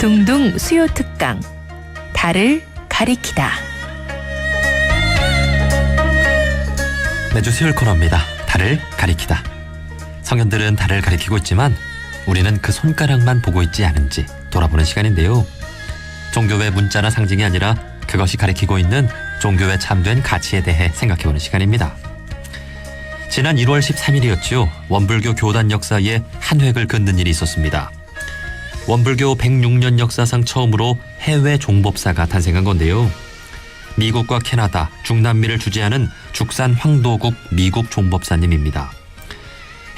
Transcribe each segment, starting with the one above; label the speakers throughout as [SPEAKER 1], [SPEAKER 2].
[SPEAKER 1] 둥둥 수요 특강 달을 가리키다.
[SPEAKER 2] 매주 수요일 코너입니다. 달을 가리키다. 성현들은 달을 가리키고 있지만 우리는 그 손가락만 보고 있지 않은지 돌아보는 시간인데요. 종교의 문자나 상징이 아니라 그것이 가리키고 있는 종교의 참된 가치에 대해 생각해보는 시간입니다. 지난 1월 13일이었죠. 원불교 교단 역사에 한 획을 긋는 일이 있었습니다. 원불교 106년 역사상 처음으로 해외 종법사가 탄생한 건데요. 미국과 캐나다, 중남미를 주재하는 죽산 황도국 미국 종법사님입니다.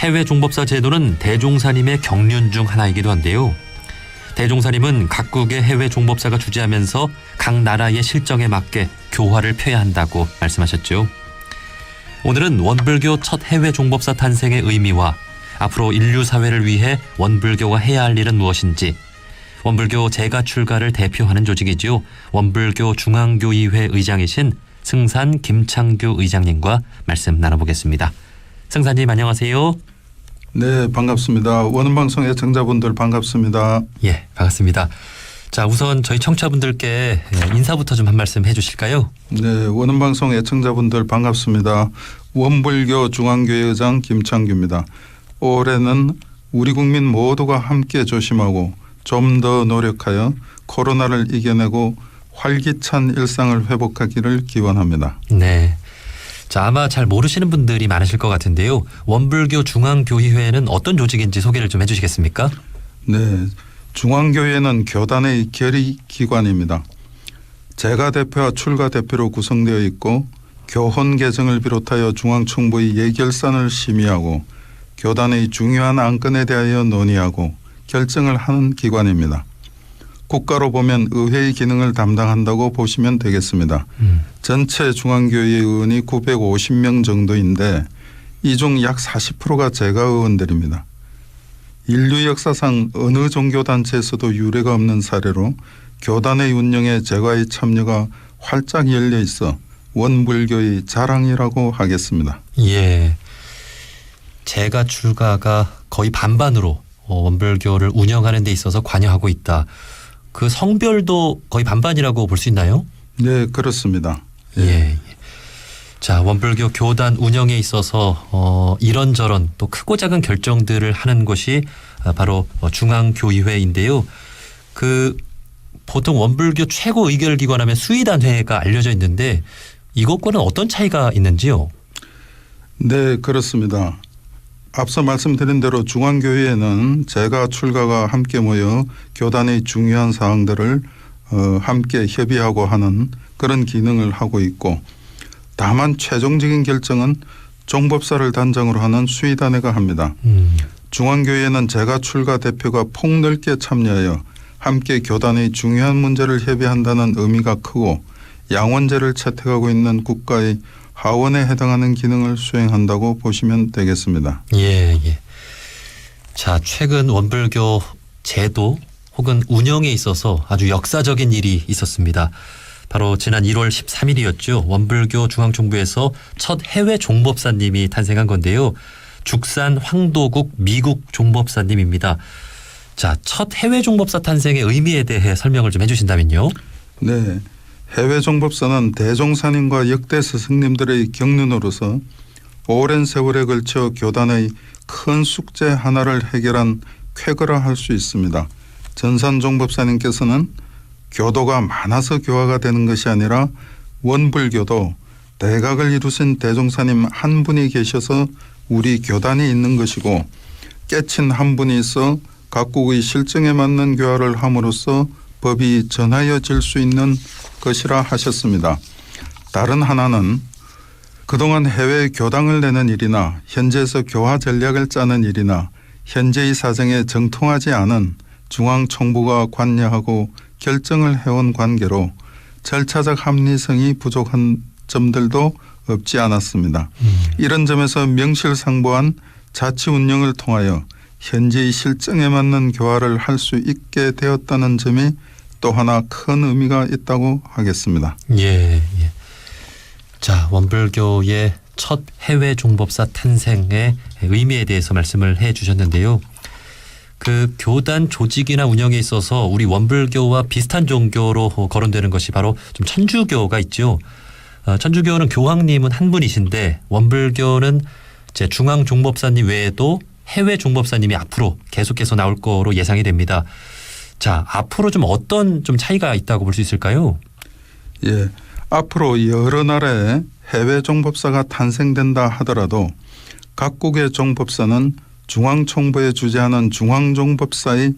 [SPEAKER 2] 해외 종법사 제도는 대종사님의 경륜 중 하나이기도 한데요. 대종사님은 각국의 해외 종법사가 주재하면서 각 나라의 실정에 맞게 교화를 펴야 한다고 말씀하셨죠. 오늘은 원불교 첫 해외 종법사 탄생의 의미와 앞으로 인류 사회를 위해 원불교가 해야 할 일은 무엇인지, 원불교 제가 출가를 대표하는 조직이지요. 원불교 중앙교의회 의장이신 승산 김창규 의장님과 말씀 나눠보겠습니다. 승산님 안녕하세요.
[SPEAKER 3] 네, 반갑습니다. 원음방송 애청자분들 반갑습니다.
[SPEAKER 2] 예, 반갑습니다. 자, 우선 저희 청취자분들께 인사부터 좀 한 말씀 해주실까요?
[SPEAKER 3] 네, 원음방송 애청자분들 반갑습니다. 원불교 중앙교회 의장 김창규입니다. 올해는 우리 국민 모두가 함께 조심하고 좀 더 노력하여 코로나를 이겨내고 활기찬 일상을 회복하기를 기원합니다.
[SPEAKER 2] 네. 자, 아마 잘 모르시는 분들이 많으실 것 같은데요. 원불교 중앙교의회는 어떤 조직인지 소개를 좀 해주시겠습니까?
[SPEAKER 3] 네, 중앙교회는 교단의 결의기관입니다. 제가 대표와 출가 대표로 구성되어 있고 교헌 개정을 비롯하여 중앙총부의 예결산을 심의하고 교단의 중요한 안건에 대하여 논의하고 결정을 하는 기관입니다. 국가로 보면 의회의 기능을 담당한다고 보시면 되겠습니다. 전체 중앙교회 의원이 950명 정도인데 이 중 약 40%가 제가 의원들입니다. 인류 역사상 어느 종교단체에서도 유례가 없는 사례로 교단의 운영에 제가의 참여가 활짝 열려 있어 원불교의 자랑이라고 하겠습니다.
[SPEAKER 2] 예. 제가 출가가 거의 반반으로 원불교를 운영하는 데 있어서 관여하고 있다. 그 성별도 거의 반반이라고 볼 수 있나요?
[SPEAKER 3] 네, 그렇습니다.
[SPEAKER 2] 예. 자, 원불교 교단 운영에 있어서 이런저런 또 크고 작은 결정들을 하는 곳이 바로 중앙교의회인데요. 그 보통 원불교 최고 의결기관하면 수의단회가 알려져 있는데 이것과는 어떤 차이가 있는지요?
[SPEAKER 3] 네, 그렇습니다. 앞서 말씀드린 대로 중앙교회에는 제가 출가가 함께 모여 교단의 중요한 사항들을 함께 협의하고 하는 그런 기능을 하고 있고, 다만 최종적인 결정은 종법사를 단장으로 하는 수의단회가 합니다. 중앙교회는 제가 출가 대표가 폭넓게 참여하여 함께 교단의 중요한 문제를 협의한다는 의미가 크고 양원제를 채택하고 있는 국가의 하원에 해당하는 기능을 수행한다고 보시면 되겠습니다.
[SPEAKER 2] 예. 자, 최근 원불교 제도 혹은 운영에 있어서 아주 역사적인 일이 있었습니다. 바로 지난 1월 13일이었죠. 원불교 중앙총부에서 첫 해외 종법사님이 탄생한 건데요. 죽산 황도국 미국 종법사님입니다. 자, 첫 해외 종법사 탄생의 의미에 대해 설명을 좀 해주신다면요.
[SPEAKER 3] 네. 해외 종법사는 대종사님과 역대 스승님들의 경륜으로서 오랜 세월에 걸쳐 교단의 큰 숙제 하나를 해결한 쾌거라 할 수 있습니다. 전산 종법사님께서는 교도가 많아서 교화가 되는 것이 아니라 원불교도 대각을 이루신 대종사님 한 분이 계셔서 우리 교단이 있는 것이고, 깨친 한 분이 있어 각국의 실정에 맞는 교화를 함으로써 법이 전하여질 수 있는 것이라 하셨습니다. 다른 하나는 그동안 해외 교당을 내는 일이나 현지에서 교화 전략을 짜는 일이나 현재의 사정에 정통하지 않은 중앙총부가 관여하고 결정을 해온 관계로 절차적 합리성이 부족한 점들도 없지 않았습니다. 이런 점에서 명실상부한 자치 운영을 통하여 현재의 실정에 맞는 교화를 할 수 있게 되었다는 점이 또 하나 큰 의미가 있다고 하겠습니다.
[SPEAKER 2] 예. 자, 원불교의 첫 해외 종법사 탄생의 의미에 대해서 말씀을 해 주셨는데요. 그 교단 조직이나 운영에 있어서 우리 원불교와 비슷한 종교로 거론되는 것이 바로 좀 천주교가 있죠. 천주교는 교황님은 한 분이신데 원불교는 이제 중앙 종법사님 외에도 해외 종법사님이 앞으로 계속해서 나올 거로 예상이 됩니다. 자, 앞으로 좀 어떤 좀 차이가 있다고 볼 수 있을까요?
[SPEAKER 3] 예, 앞으로 여러 나라의 해외 종법사가 탄생된다 하더라도 각국의 종법사는 중앙총부에 주재하는 중앙종법사의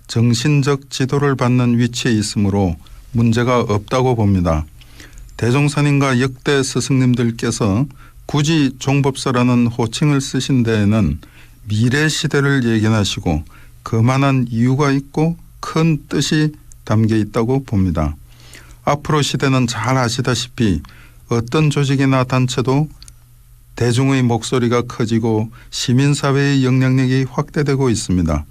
[SPEAKER 3] 정신적 지도를 받는 위치에 있으므로 문제가 없다고 봅니다. 대종사님과 역대 스승님들께서 굳이 종법사라는 호칭을 쓰신 데에는 미래 시대를 예견하시고 그만한 이유가 있고 큰 뜻이 담겨 있다고 봅니다. 앞으로 시대는 잘 아시다시피 어떤 조직이나 단체도 대중의 목소리가 커지고 시민사회의 영향력이 확대되고 있습니다.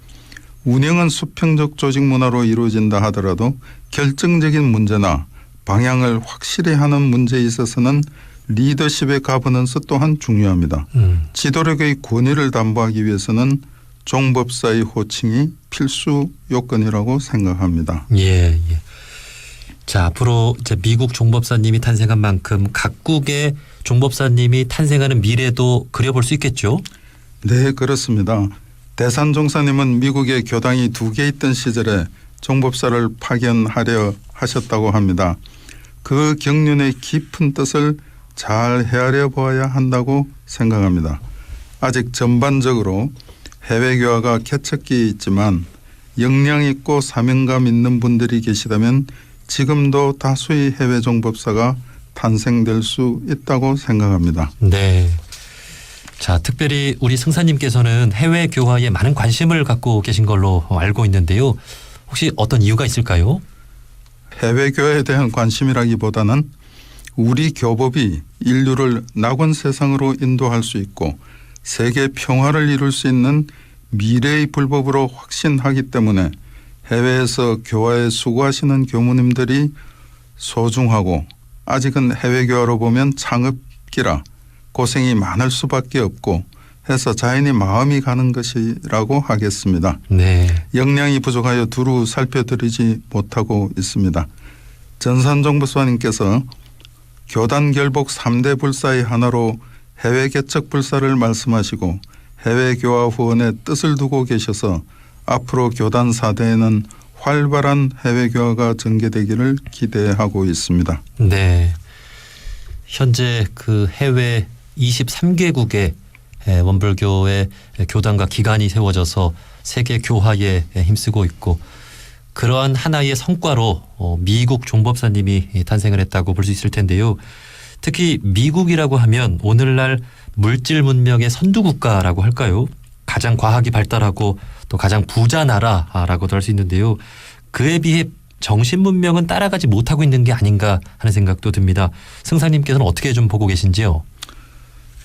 [SPEAKER 3] 운영은 수평적 조직 문화로 이루어진다 하더라도 결정적인 문제나 방향을 확실히 하는 문제에 있어서는 리더십의 가버넌스 또한 중요합니다. 지도력의 권위를 담보하기 위해서는 종법사의 호칭이 필수 요건이라고 생각합니다.
[SPEAKER 2] 예, 예. 자, 앞으로 이제 미국 종법사님이 탄생한 만큼 각국의 종법사님이 탄생하는 미래도 그려볼 수 있겠죠?
[SPEAKER 3] 네, 그렇습니다. 대산 종사님은 미국에 교당이 2개 있던 시절에 종법사를 파견하려 하셨다고 합니다. 그 경륜의 깊은 뜻을 잘 헤아려 보아야 한다고 생각합니다. 아직 전반적으로 해외교화가 개척기에 있지만 역량 있고 사명감 있는 분들이 계시다면 지금도 다수의 해외 종법사가 탄생될 수 있다고 생각합니다.
[SPEAKER 2] 네. 자, 특별히 우리 승사님께서는 해외 교화에 많은 관심을 갖고 계신 걸로 알고 있는데요. 혹시 어떤 이유가 있을까요?
[SPEAKER 3] 해외 교화에 대한 관심이라기보다는 우리 교법이 인류를 낙원 세상으로 인도할 수 있고 세계 평화를 이룰 수 있는 미래의 불법으로 확신하기 때문에 해외에서 교화에 수고하시는 교무님들이 소중하고 아직은 해외 교화로 보면 창업기라 고생이 많을 수밖에 없고 해서 자연히 마음이 가는 것이라고 하겠습니다.
[SPEAKER 2] 네.
[SPEAKER 3] 역량이 부족하여 두루 살펴드리지 못하고 있습니다. 전산종법사님께서 교단 결복 3대 불사의 하나로 해외 개척 불사를 말씀하시고 해외 교화 후원에 뜻을 두고 계셔서 앞으로 교단 4대에는 활발한 해외 교화가 전개되기를 기대하고 있습니다.
[SPEAKER 2] 네. 현재 그 해외 23개국의 원불교의 교단과 기관이 세워져서 세계 교화에 힘쓰고 있고 그러한 하나의 성과로 미국 종법사님이 탄생을 했다고 볼 수 있을 텐데요. 특히 미국이라고 하면 오늘날 물질 문명의 선두국가라고 할까요? 가장 과학이 발달하고 또 가장 부자 나라라고도 할 수 있는데요. 그에 비해 정신 문명은 따라가지 못하고 있는 게 아닌가 하는 생각도 듭니다. 승사님께서는 어떻게 좀 보고 계신지요?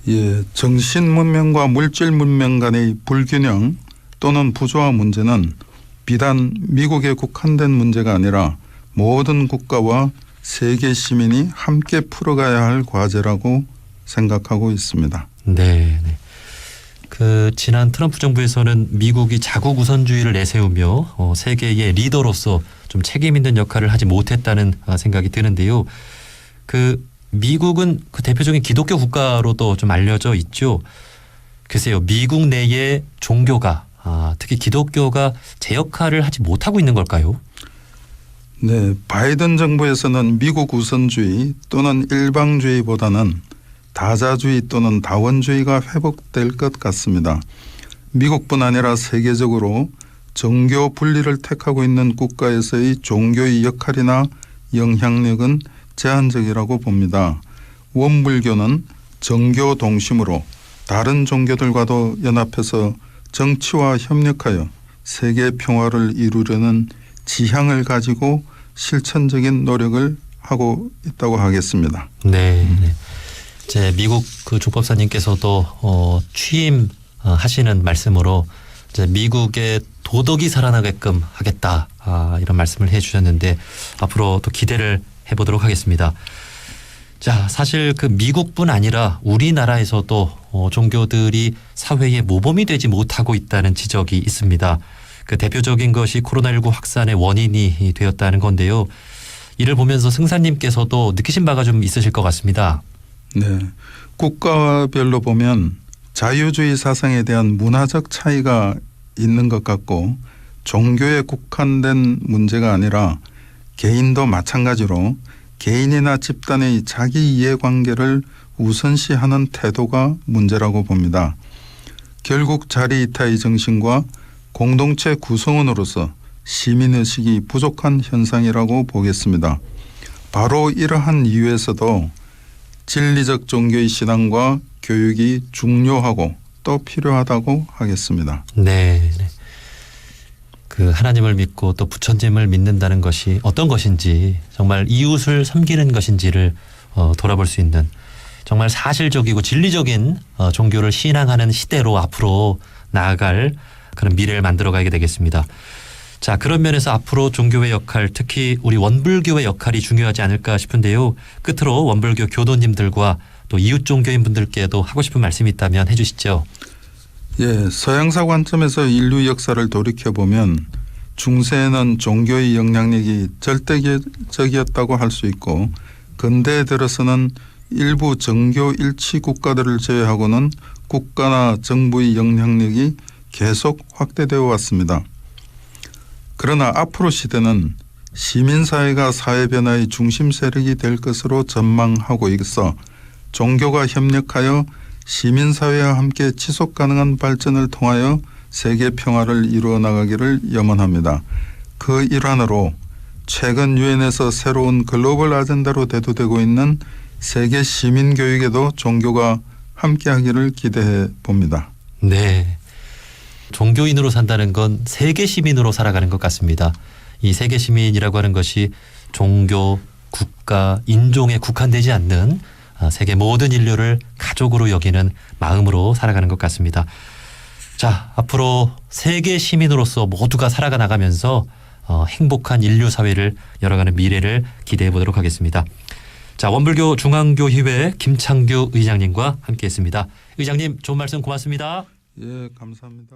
[SPEAKER 3] 예, 정신 문명과 물질 문명 간의 불균형 또는 부조화 문제는 비단 미국에 국한된 문제가 아니라 모든 국가와 세계 시민이 함께 풀어가야 할 과제라고 생각하고 있습니다.
[SPEAKER 2] 네. 그 지난 트럼프 정부에서는 미국이 자국 우선주의를 내세우며 세계의 리더로서 좀 책임 있는 역할을 하지 못했다는 생각이 드는데요. 그 미국은 그 대표적인 기독교 국가로도 좀 알려져 있죠. 글쎄요, 미국 내의 종교가 특히 기독교가 제 역할을 하지 못하고 있는 걸까요?
[SPEAKER 3] 네, 바이든 정부에서는 미국 우선주의 또는 일방주의보다는 다자주의 또는 다원주의가 회복될 것 같습니다. 미국뿐 아니라 세계적으로 종교 분리를 택하고 있는 국가에서의 종교의 역할이나 영향력은 제한적이라고 봅니다. 원불교는 정교 동심으로 다른 종교들과도 연합해서 정치와 협력하여 세계 평화를 이루려는 지향을 가지고 실천적인 노력을 하고 있다고 하겠습니다.
[SPEAKER 2] 네. 이제 미국 그 종법사님께서도 취임하시는 말씀으로 이제 미국의 도덕이 살아나게끔 하겠다 이런 말씀을 해주셨는데 앞으로 또 기대를 해보도록 하겠습니다. 자, 사실 그 미국뿐 아니라 우리나라에서도 종교들이 사회에 모범이 되지 못하고 있다는 지적이 있습니다. 그 대표적인 것이 코로나19 확산의 원인이 되었다는 건데요. 이를 보면서 승사님께서도 느끼신 바가 좀 있으실 것 같습니다.
[SPEAKER 3] 네, 국가별로 보면 자유주의 사상에 대한 문화적 차이가 있는 것 같고 종교에 국한된 문제가 아니라 개인도 마찬가지로 개인이나 집단의 자기 이해관계를 우선시하는 태도가 문제라고 봅니다. 결국 자리이타의 정신과 공동체 구성원으로서 시민의식이 부족한 현상이라고 보겠습니다. 바로 이러한 이유에서도 진리적 종교의 신앙과 교육이 중요하고 또 필요하다고 하겠습니다.
[SPEAKER 2] 네. 그 하나님을 믿고 또 부처님을 믿는다는 것이 어떤 것인지 정말 이웃을 섬기는 것인지를 돌아볼 수 있는 정말 사실적이고 진리적인 종교를 신앙하는 시대로 앞으로 나아갈 그런 미래를 만들어가게 되겠습니다. 자, 그런 면에서 앞으로 종교의 역할, 특히 우리 원불교의 역할이 중요하지 않을까 싶은데요. 끝으로 원불교 교도님들과 또 이웃 종교인 분들께도 하고 싶은 말씀이 있다면 해주시죠.
[SPEAKER 3] 예, 서양사 관점에서 인류 역사를 돌이켜보면 중세에는 종교의 영향력이 절대적이었다고 할 수 있고 근대에 들어서는 일부 정교 일치 국가들을 제외하고는 국가나 정부의 영향력이 계속 확대되어 왔습니다. 그러나 앞으로 시대는 시민사회가 사회 변화의 중심 세력이 될 것으로 전망하고 있어 종교가 협력하여 시민사회와 함께 지속가능한 발전을 통하여 세계 평화를 이루어 나가기를 염원합니다. 그 일환으로 최근 유엔에서 새로운 글로벌 아젠다로 대두되고 있는 세계 시민교육에도 종교가 함께하기를 기대해 봅니다.
[SPEAKER 2] 네. 종교인으로 산다는 건 세계 시민으로 살아가는 것 같습니다. 이 세계 시민이라고 하는 것이 종교, 국가, 인종에 국한되지 않는 세계 모든 인류를 가족으로 여기는 마음으로 살아가는 것 같습니다. 자, 앞으로 세계 시민으로서 모두가 살아가 나가면서 행복한 인류 사회를 열어가는 미래를 기대해 보도록 하겠습니다. 자, 원불교 중앙교회회 김창규 의장님과 함께했습니다. 의장님, 좋은 말씀 고맙습니다.
[SPEAKER 3] 예, 감사합니다.